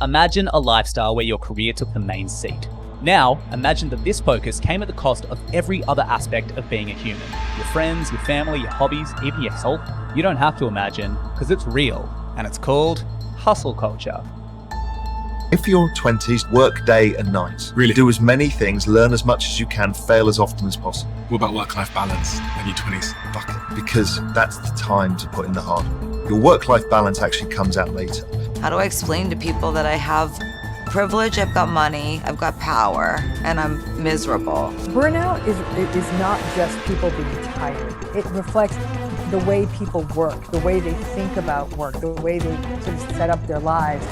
Imagine a lifestyle where your career took the main seat. Now, imagine that this focus came at the cost of every other aspect of being a human. Your friends, your family, your hobbies, even your health. You don't have to imagine, because it's real, and it's called hustle culture. If your 20s, work day and night. Really? Do as many things, learn as much as you can, fail as often as possible. What about work-life balance in your 20s? Fuck it. Because that's the time to put in the hard work. Your work-life balance actually comes out later. How do I explain to people that I have privilege, I've got money, I've got power, and I'm miserable? Burnout is not just people being tired. It reflects the way people work, the way they think about work, the way they sort of set up their lives.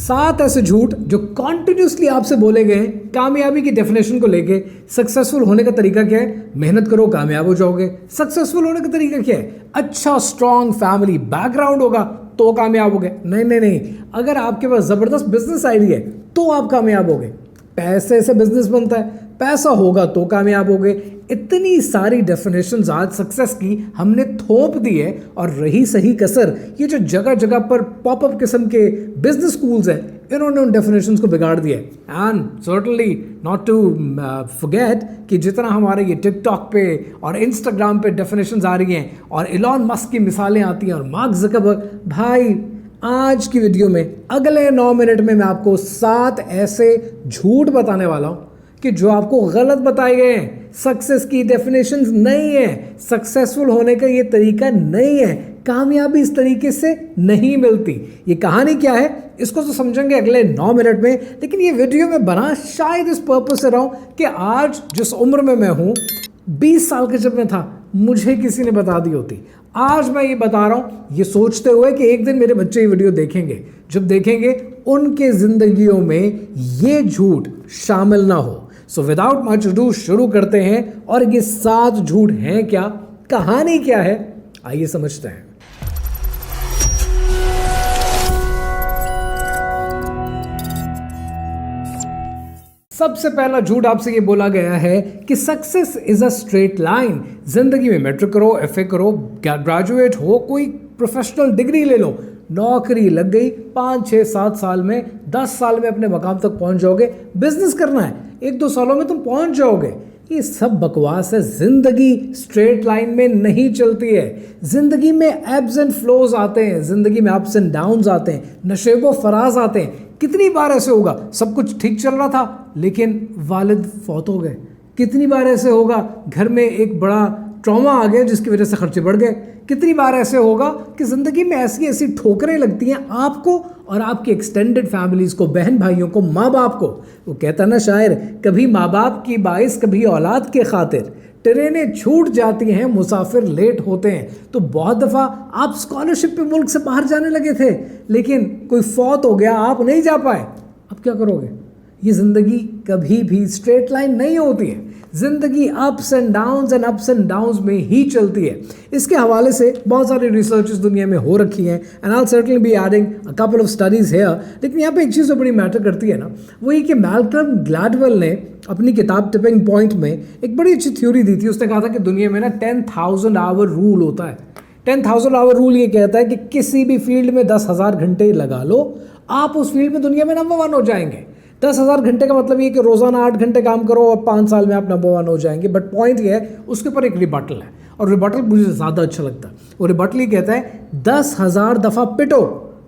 7 ऐसे झूठ जो continuously आपसे बोले गए हैं कामयाबी की definition को लेके। सक्सेसफुल होने का तरीका क्या है? मेहनत करो, कामयाब हो जाओगे। सक्सेसफुल होने का तरीका क्या है? अच्छा स्ट्रॉन्ग फैमिली बैकग्राउंड होगा तो कामयाब होगे। नहीं, अगर आपके पास जबरदस्त बिजनेस आइडिया है तो आप कामयाब होगे। पैसे से बिजनेस बनता है, पैसा होगा तो कामयाब होगे। इतनी सारी डेफिनेशंस आज सक्सेस की हमने थोप दी है, और रही सही कसर ये जो जगह जगह पर पॉपअप किस्म के बिजनेस स्कूल्स हैं, इन्होंने उन डेफिनेशंस को बिगाड़ दिया है। And certainly not to forget कि जितना हमारे ये टिकटॉक पे और इंस्टाग्राम पे डेफिनेशंस आ रही हैं और इलॉन मस्क की मिसालें आती हैं और मार्क ज़करबर्ग, भाई आज की वीडियो में अगले 9 मिनट में मैं आपको 7 ऐसे झूठ बताने वाला हूँ कि जो आपको गलत बताए गए हैं। सक्सेस की डेफिनेशंस नहीं है, सक्सेसफुल होने का ये तरीका नहीं है, कामयाबी इस तरीके से नहीं मिलती। ये कहानी क्या है इसको तो समझेंगे अगले 9 मिनट में, लेकिन ये वीडियो में बना शायद इस पर्पस से रहा हूँ कि आज जिस उम्र में मैं हूँ, 20 साल के जब मैं था, मुझे किसी ने बता दी होती। आज मैं ये बता रहा हूँ ये सोचते हुए कि एक दिन मेरे बच्चे ये वीडियो देखेंगे, जब देखेंगे उनके जिंदगियों में ये झूठ शामिल ना हो। सो विदाउट मच अडू शुरू करते हैं, और ये 7 झूठ हैं क्या, कहानी क्या है, आइए समझते हैं। सबसे पहला झूठ आपसे ये बोला गया है कि success is a straight line. जिंदगी में मैट्रिक करो, एफए करो, ग्रेजुएट हो, कोई प्रोफेशनल डिग्री ले लो, नौकरी लग गई, 5, 6, 7 साल में, 10 साल में अपने मकाम तक पहुंच जाओगे। बिजनेस करना है, 1-2 सालों में तुम पहुंच जाओगे। ये सब बकवास है। जिंदगी स्ट्रेट लाइन में नहीं चलती है। जिंदगी में एब्स एंड फ्लोज आते हैं, जिंदगी में अप्स एंड डाउन्स आते हैं, नशेबो फराज आते हैं। कितनी बार ऐसे होगा सब कुछ ठीक चल रहा था लेकिन वालिद फौत हो गए। कितनी बार ऐसे होगा घर में एक बड़ा ट्रॉमा आ गया जिसकी वजह से खर्चे बढ़ गए। कितनी बार ऐसे होगा कि ज़िंदगी में ऐसी ऐसी ठोकरें लगती हैं आपको और आपकी एक्सटेंडेड फैमिलीज़ को, बहन भाइयों को, माँ बाप को। वो कहता ना शायर, कभी माँ बाप की बाइस कभी औलाद के खातिर, ट्रेनें छूट जाती हैं, मुसाफिर लेट होते हैं। तो बहुत दफ़ा आप स्कॉलरशिप पे मुल्क से बाहर जाने लगे थे लेकिन कोई फौत हो गया, आप नहीं जा पाए। अब क्या करोगे? ये ज़िंदगी कभी भी स्ट्रेट लाइन नहीं होती है। ज़िंदगी अप्स एंड डाउन्स में ही चलती है। इसके हवाले से बहुत सारी रिसर्चेस दुनिया में हो रखी हैं, and I will certainly be adding a couple of studies here. लेकिन यहाँ पे एक चीज़ जो बड़ी मैटर करती है ना, वो ये कि मैल्कम ग्लैडवेल ने अपनी किताब टिपिंग पॉइंट में एक बड़ी अच्छी थ्योरी दी थी। उसने कहा था कि दुनिया में ना 10,000 आवर रूल होता है। 10,000 आवर रूल ये कहता है कि किसी भी फील्ड में 10,000 घंटे लगा लो, आप उस फील्ड में दुनिया में नंबर 1 हो जाएंगे। 10,000 घंटे का मतलब ये कि रोज़ाना 8 घंटे काम करो और 5 साल में आप नंबर 1 हो जाएंगे। बट पॉइंट ये है, उसके ऊपर एक रिबटल है, और रिबटल मुझे ज़्यादा अच्छा लगता है। वो रिबटल ये कहता है 10,000 दफ़ा पिटो,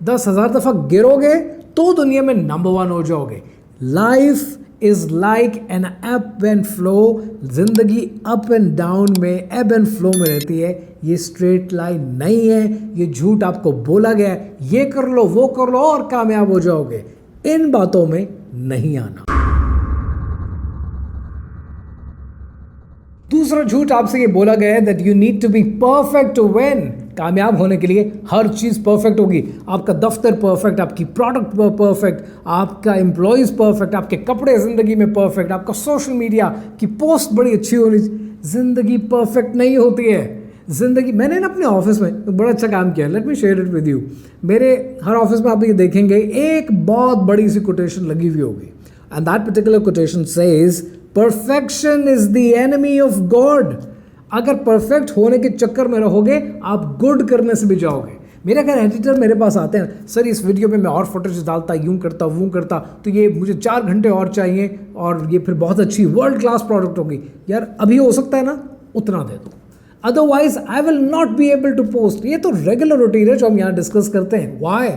10,000 दफ़ा गिरोगे तो दुनिया में नंबर 1 हो जाओगे। लाइफ इज़ लाइक एन एब एंड फ्लो। जिंदगी अप एंड डाउन में, एब एंड फ्लो में रहती है। ये स्ट्रेट लाइन नहीं है। ये झूठ आपको बोला गया है, ये कर लो, वो कर लो और कामयाब हो जाओगे। इन बातों में नहीं आना। दूसरा झूठ आपसे ये बोला गया है that you need to be perfect to win. कामयाब होने के लिए हर चीज़ परफेक्ट होगी। आपका दफ्तर परफेक्ट, आपकी प्रोडक्ट परफेक्ट, आपका एम्प्लॉयज़ परफेक्ट, आपके कपड़े ज़िंदगी में परफेक्ट, आपका सोशल मीडिया की पोस्ट बड़ी अच्छी होनी। ज़िंदगी परफेक्ट नहीं होती है। ज़िंदगी, मैंने ना अपने ऑफिस में बड़ा अच्छा काम किया, let me share it with you. मेरे हर ऑफिस में आप ये देखेंगे एक बहुत बड़ी सी कोटेशन लगी हुई होगी, and that particular quotation says perfection is the enemy of God. अगर परफेक्ट होने के चक्कर में रहोगे आप गुड करने से भी जाओगे। मेरे अगर एडिटर मेरे पास आते हैं, सर इस वीडियो में मैं और फुटेज डालता, यूँ करता वो करता, तो ये मुझे 4 घंटे और चाहिए और ये फिर बहुत अच्छी वर्ल्ड क्लास प्रोडक्ट होगी, यार अभी हो सकता है ना, उतना दे दो, otherwise I will not be able to post. ये तो रेगुलर रूटीन है जो हम यहाँ डिस्कस करते हैं। वाई?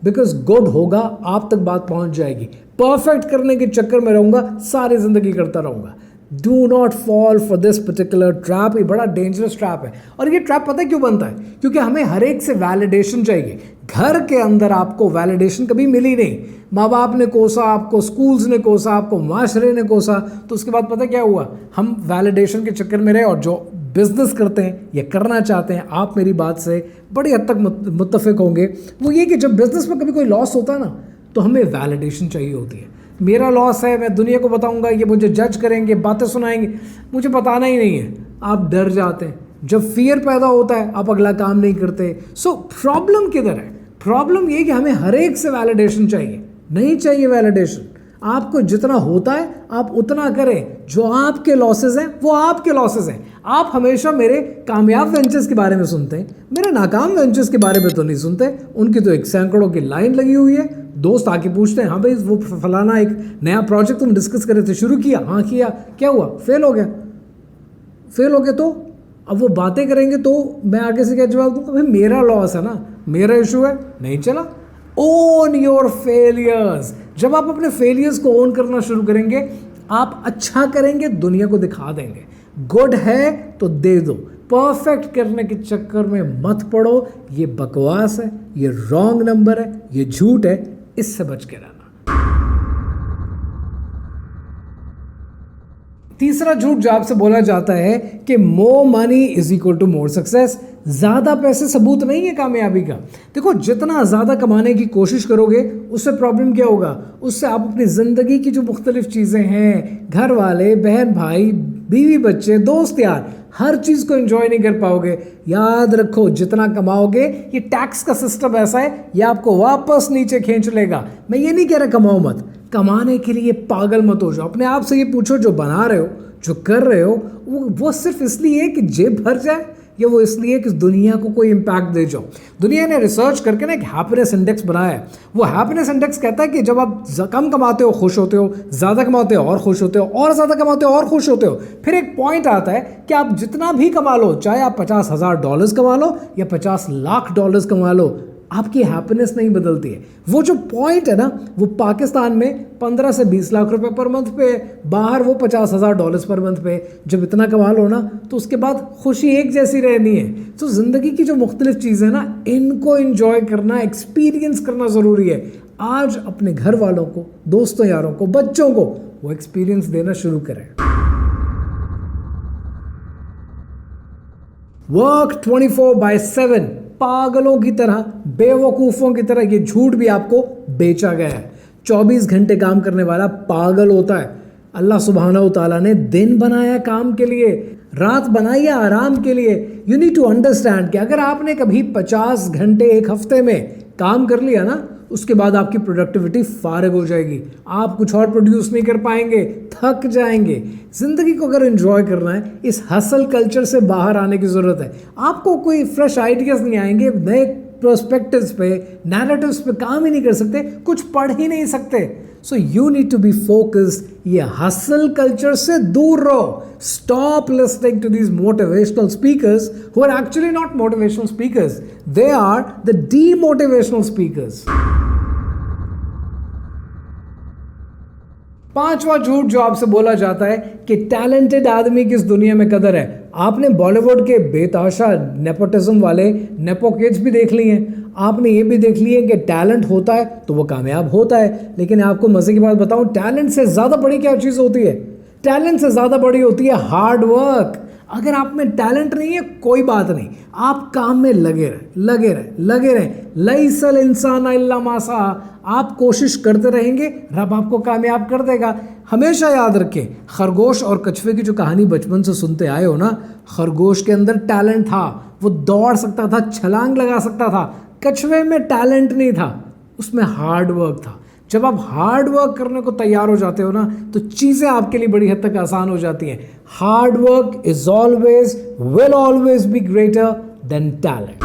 बिकॉज गुड होगा, आप तक बात पहुंच जाएगी। परफेक्ट करने के चक्कर में रहूंगा, सारी जिंदगी करता रहूंगा। Do not fall for this particular trap. ये बड़ा डेंजरस ट्रैप है। और ये ट्रैप पता है क्यों बनता है? क्योंकि हमें हर एक से वैलिडेशन चाहिए। घर के अंदर आपको वैलिडेशन कभी मिली नहीं, माँ बाप ने कोसा आपको, स्कूल्स ने कोसा आपको, माशरे ने कोसा, तो उसके बाद पता क्या हुआ, हम वैलिडेशन के चक्कर में रहे। और जो बिजनेस करते हैं या करना चाहते हैं, आप मेरी बात से बड़ी हद तक मुत्तफिक होंगे, वो ये कि जब बिजनेस में कभी कोई लॉस होता है ना, तो हमें वैलिडेशन चाहिए होती है। मेरा लॉस है, मैं दुनिया को बताऊंगा, ये मुझे जज करेंगे, बातें सुनाएंगे, मुझे बताना ही नहीं है। आप डर जाते हैं। जब फियर पैदा होता है, आप अगला काम नहीं करते। सो प्रॉब्लम किधर है? प्रॉब्लम ये कि हमें हर एक से वैलिडेशन चाहिए। नहीं चाहिए वैलिडेशन। आपको जितना होता है आप उतना करें। जो आपके लॉसेस हैं वो आपके लॉसेस हैं। आप हमेशा मेरे कामयाब वेंचर्स के बारे में सुनते हैं, मेरे नाकाम वेंचर्स के बारे में तो नहीं सुनते। उनकी तो एक सैकड़ों की लाइन लगी हुई है। दोस्त आके पूछते हैं, हाँ भाई वो फलाना एक नया प्रोजेक्ट तुम डिस्कस कर रहे थे, शुरू किया? हाँ किया। क्या हुआ? फेल हो गया। फेल हो गया तो अब वो बातें करेंगे तो मैं आगे से क्या जवाब दूंगा? भाई मेरा लॉस है ना, मेरा इशू है, नहीं चला। Own your failures. जब आप अपने फेलियर्स को ओन करना शुरू करेंगे, आप अच्छा करेंगे, दुनिया को दिखा देंगे। गुड है तो दे दो। परफेक्ट करने के चक्कर में मत पड़ो। ये बकवास है, ये रॉन्ग नंबर है, ये झूठ है। इससे बच के रहना। तीसरा झूठ जो आपसे बोला जाता है कि more money is equal to more success. ज़्यादा पैसे सबूत नहीं है कामयाबी का। देखो, जितना ज़्यादा कमाने की कोशिश करोगे, उससे प्रॉब्लम क्या होगा? उससे आप अपनी ज़िंदगी की जो मुख्तलिफ चीज़ें हैं, घर वाले, बहन भाई, बीवी बच्चे, दोस्त यार, हर चीज़ को एंजॉय नहीं कर पाओगे। याद रखो, जितना कमाओगे, ये टैक्स का सिस्टम ऐसा है, ये आपको वापस नीचे खींच लेगा। मैं ये नहीं कह रहा कमाओ मत, कमाने के लिए पागल मत हो जाओ। अपने आप से ये पूछो, जो बना रहे हो, जो कर रहे हो, वो सिर्फ इसलिए कि जेब भर जाए, या वो इसलिए कि दुनिया को कोई इम्पैक्ट दे जाओ? दुनिया ने रिसर्च करके ना एक हैप्पीनेस इंडेक्स बनाया है। वो हैप्पीनेस इंडेक्स कहता है कि जब आप कम कमाते हो खुश होते हो, ज़्यादा कमाते हो और खुश होते हो, और ज़्यादा कमाते हो और खुश होते हो। फिर एक पॉइंट आता है कि आप जितना भी कमा लो, चाहे आप $50,000 कमा लो या $50 लाख कमा लो, आपकी हैप्पीनेस नहीं बदलती है। वो जो पॉइंट है ना, वो पाकिस्तान में 15 से 20 लाख रुपए पर मंथ पे, बाहर वो $50,000 पर मंथ पे। जब इतना कमा लो ना, तो उसके बाद खुशी एक जैसी रहनी है। तो ज़िंदगी की जो मुख्तलिफ चीज़ें ना, इनको एंजॉय करना, एक्सपीरियंस करना ज़रूरी है। आज अपने घर वालों को, दोस्तों यारों को, बच्चों को वो एक्सपीरियंस देना शुरू करें। वर्क 24/7 पागलों की तरह, बेवकूफ़ों की तरह। ये झूठ भी आपको बेचा गया है। 24 घंटे काम करने वाला पागल होता है। अल्लाह सुब्हानहू तआला ने दिन बनाया काम के लिए, रात बनाई है आराम के लिए। यू नीड टू अंडरस्टैंड कि अगर आपने कभी 50 घंटे एक हफ्ते में काम कर लिया ना, उसके बाद आपकी प्रोडक्टिविटी फारिग हो जाएगी। आप कुछ और प्रोड्यूस नहीं कर पाएंगे, थक जाएंगे। ज़िंदगी को अगर एंजॉय करना है, इस हसल कल्चर से बाहर आने की ज़रूरत है। आपको कोई फ्रेश आइडियाज़ नहीं आएंगे, नए पर्सपेक्टिव्स पे, नैरेटिव्स पे काम ही नहीं कर सकते, कुछ पढ़ ही नहीं सकते। So you need to be focused. ये हसल कल्चर से दूर रहो। Stop listening to these motivational speakers who are actually not motivational speakers, they are the demotivational speakers. पांचवा झूठ जो आपसे बोला जाता है कि टैलेंटेड आदमी की इस दुनिया में कदर है। आपने बॉलीवुड के बेतहाशा नेपोटिज्म वाले नेपो किड्स भी देख लिए हैं। आपने ये भी देख लिए कि टैलेंट होता है तो वो कामयाब होता है। लेकिन आपको मजे की बात बताऊं, टैलेंट से ज़्यादा बड़ी क्या चीज़ होती है? टैलेंट से ज़्यादा बड़ी होती है हार्ड वर्क। अगर आप में टैलेंट नहीं है, कोई बात नहीं, आप काम में लगे रहें। लैसल इंसान इल्ला मा सआ। आप कोशिश करते रहेंगे, रब आपको कामयाब कर देगा। हमेशा याद रखें, खरगोश और कछुए की जो कहानी बचपन से सुनते आए हो ना, खरगोश के अंदर टैलेंट था, वो दौड़ सकता था, छलांग लगा सकता था। कछुए में टैलेंट नहीं था, उसमें हार्ड वर्क था। जब आप हार्ड वर्क करने को तैयार हो जाते हो ना, तो चीज़ें आपके लिए बड़ी हद तक आसान हो जाती हैं। Hard work is always, will always be greater than talent.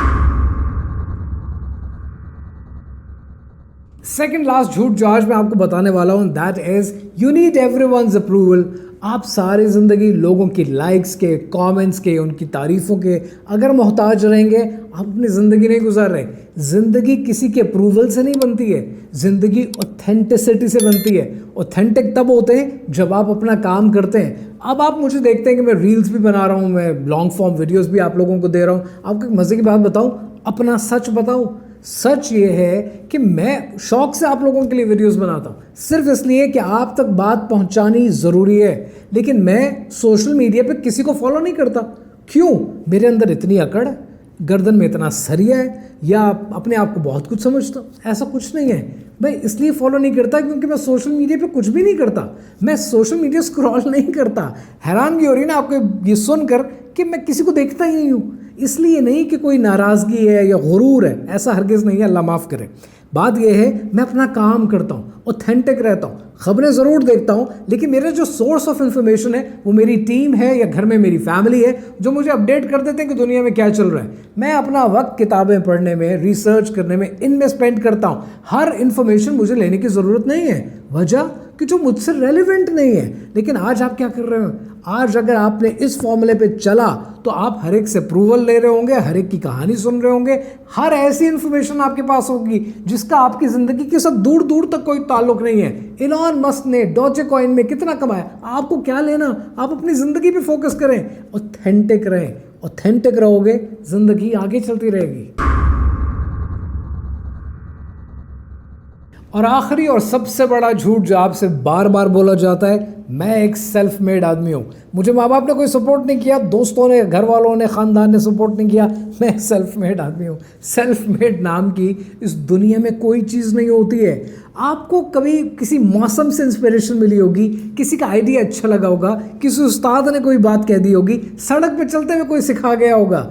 Second last झूठ जो आज मैं आपको बताने वाला हूं, that is you need everyone's approval. आप सारी ज़िंदगी लोगों की लाइक्स के, कमेंट्स के, उनकी तारीफ़ों के अगर मोहताज रहेंगे, आप अपनी ज़िंदगी नहीं गुजार रहे। ज़िंदगी किसी के अप्रूवल से नहीं बनती है, ज़िंदगी ऑथेंटिसिटी से बनती है। ऑथेंटिक तब होते हैं जब आप अपना काम करते हैं। अब आप मुझे देखते हैं कि मैं रील्स भी बना रहा हूँ, मैं लॉन्ग फॉर्म वीडियोज़ भी आप लोगों को दे रहा हूँ। आपको एक मज़े की बात बताऊँ, अपना सच बताऊँ, सच ये है कि मैं शौक से आप लोगों के लिए वीडियोस बनाता हूँ, सिर्फ इसलिए कि आप तक बात पहुँचानी ज़रूरी है। लेकिन मैं सोशल मीडिया पे किसी को फॉलो नहीं करता। क्यों? मेरे अंदर इतनी अकड़ है, गर्दन में इतना सरिया है, या अपने आप को बहुत कुछ समझता हूँ? ऐसा कुछ नहीं है। मैं इसलिए फॉलो नहीं करता क्योंकि मैं सोशल मीडिया पे कुछ भी नहीं करता। मैं सोशल मीडिया स्क्रॉल नहीं करता। हैरानगी हो रही है ना आपको ये सुनकर कि मैं किसी को देखता ही नहीं हूँ। इसलिए नहीं कि कोई नाराज़गी है या गुरूर है, ऐसा हरगिज़ नहीं है, अल्लाह माफ़ करे। बात यह है मैं अपना काम करता हूँ, ऑथेंटिक रहता हूँ, खबरें ज़रूर देखता हूँ, लेकिन मेरा जो सोर्स ऑफ इंफॉर्मेशन है वो मेरी टीम है या घर में मेरी फैमिली है, जो मुझे अपडेट कर देते हैं कि दुनिया में क्या चल रहा है। मैं अपना वक्त किताबें पढ़ने में, रिसर्च करने में, इनमें स्पेंड करता हूँ। हर इंफॉर्मेशन मुझे लेने की ज़रूरत नहीं है, वजह कि जो मुझसे रेलिवेंट नहीं है। लेकिन आज आप क्या कर रहे हो? आज अगर आपने इस फॉर्मूले पे चला तो आप हर एक से अप्रूवल ले रहे होंगे, हर एक की कहानी सुन रहे होंगे, हर ऐसी इंफॉर्मेशन आपके पास होगी जिसका आपकी ज़िंदगी के साथ दूर दूर तक कोई ताल्लुक नहीं है। इलॉन मस्क ने डॉजे कॉइन में कितना कमाया, आपको क्या लेना? आप अपनी ज़िंदगी पे फोकस करें, ऑथेंटिक रहें। ऑथेंटिक रहोगे, ज़िंदगी आगे चलती रहेगी। और आखिरी और सबसे बड़ा झूठ जो आपसे बार बार बोला जाता है, मैं एक सेल्फ मेड आदमी हूँ, मुझे माँ बाप ने कोई सपोर्ट नहीं किया, दोस्तों ने, घर वालों ने, ख़ानदान ने सपोर्ट नहीं किया, मैं सेल्फ मेड आदमी हूँ। सेल्फ मेड नाम की इस दुनिया में कोई चीज़ नहीं होती है। आपको कभी किसी मौसम से इंस्पिरेशन मिली होगी, किसी का आइडिया अच्छा लगा होगा, किसी उस्ताद ने कोई बात कह दी होगी, सड़क पर चलते हुए कोई सिखा गया होगा,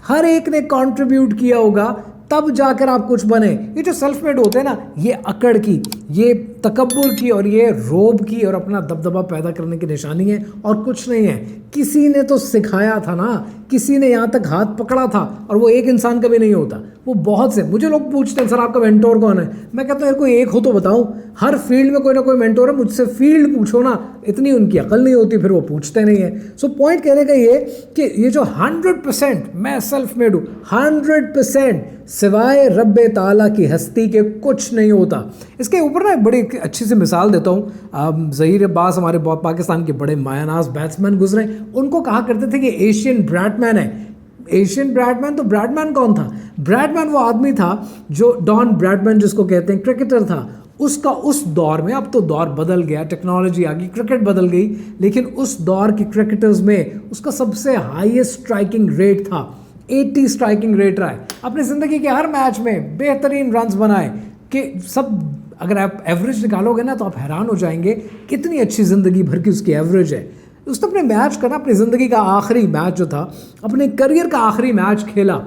हर एक ने कॉन्ट्रीब्यूट किया होगा, तब जाकर आप कुछ बने। ये जो सेल्फ मेड होते हैं ना, ये अकड़ की, ये तकब्बुर की और ये रोब की और अपना दबदबा पैदा करने की निशानी है और कुछ नहीं है। किसी ने तो सिखाया था ना, किसी ने यहाँ तक हाथ पकड़ा था, और वो एक इंसान का भी नहीं होता, वो बहुत से। मुझे लोग पूछते हैं सर आपका मेंटोर कौन है? मैं कहता हूँ यार कोई एक हो तो बताऊँ। हर फील्ड में कोई ना कोई मेंटोर है, मुझसे फील्ड पूछो ना, इतनी उनकी अकल नहीं होती, फिर वो पूछते नहीं है। सो पॉइंट कहने का ये कि ये जो 100% मैं सेल्फ मेड हूँ, 100% सिवाय रब्बे ताला की हस्ती के कुछ नहीं होता। इसके ऊपर ना बड़ी अच्छी सी मिसाल देता हूँ। ज़हीर अब्बास हमारे पाकिस्तान के बड़े मायानाज बैट्समैन गुजरे, उनको कहा करते थे कि एशियन ब्रैडमैन है। एशियन ब्रैडमैन, तो ब्रैडमैन कौन था? ब्रैडमैन वो आदमी था जो डॉन ब्रैडमैन जिसको कहते हैं, क्रिकेटर था। उसका उस दौर में, अब तो दौर बदल गया, टेक्नोलॉजी आ गई, क्रिकेट बदल गई, लेकिन उस दौर के क्रिकेटर्स में उसका सबसे हाईएस्ट स्ट्राइकिंग रेट था, 80 स्ट्राइकिंग रेट रहा है। अपनी ज़िंदगी के हर मैच में बेहतरीन रन्स बनाए कि सब, अगर आप एवरेज निकालोगे ना तो आप हैरान हो जाएंगे कितनी अच्छी ज़िंदगी भर की उसकी एवरेज है। उसने अपने मैच का ना, अपनी ज़िंदगी का आखिरी मैच जो था, अपने करियर का आखिरी मैच खेला।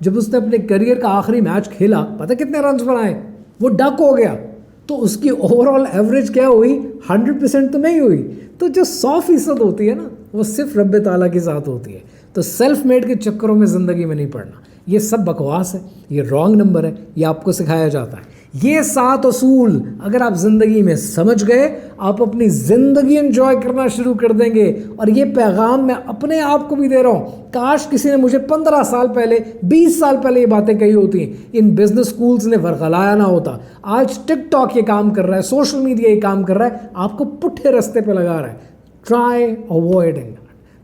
जब उसने अपने करियर का आखिरी मैच खेला, पता कितने रन्स बनाए? वो डक हो गया। तो उसकी ओवरऑल एवरेज क्या हुई? 100% तो नहीं हुई। तो जो 100% होती है ना, वो सिर्फ रब्बे ताला के साथ होती है। तो सेल्फ मेड के चक्करों में ज़िंदगी में नहीं पड़ना, ये सब बकवास है, ये रॉन्ग नंबर है, ये आपको सिखाया जाता है। ये 7 असूल अगर आप ज़िंदगी में समझ गए, आप अपनी ज़िंदगी एंजॉय करना शुरू कर देंगे। और ये पैगाम मैं अपने आप को भी दे रहा हूँ। काश किसी ने मुझे 15 साल पहले, 20 साल पहले ये बातें कही होती, इन बिजनेस स्कूल्स ने वर्गलाया ना होता। आज टिकटॉक ये काम कर रहा है, सोशल मीडिया ये काम कर रहा है, आपको पुट्ठे रास्ते पे लगा रहा है। Try avoiding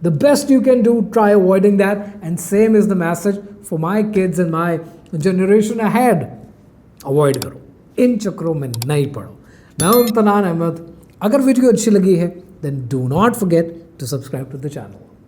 the best you can do, try avoiding that, and same is the message for my kids and my generation ahead. Avoid करो, इन चक्रों में नहीं पड़ो। मैं हूं इम्तिनान अहमद। अगर वीडियो अच्छी लगी है then do not forget to subscribe to the channel.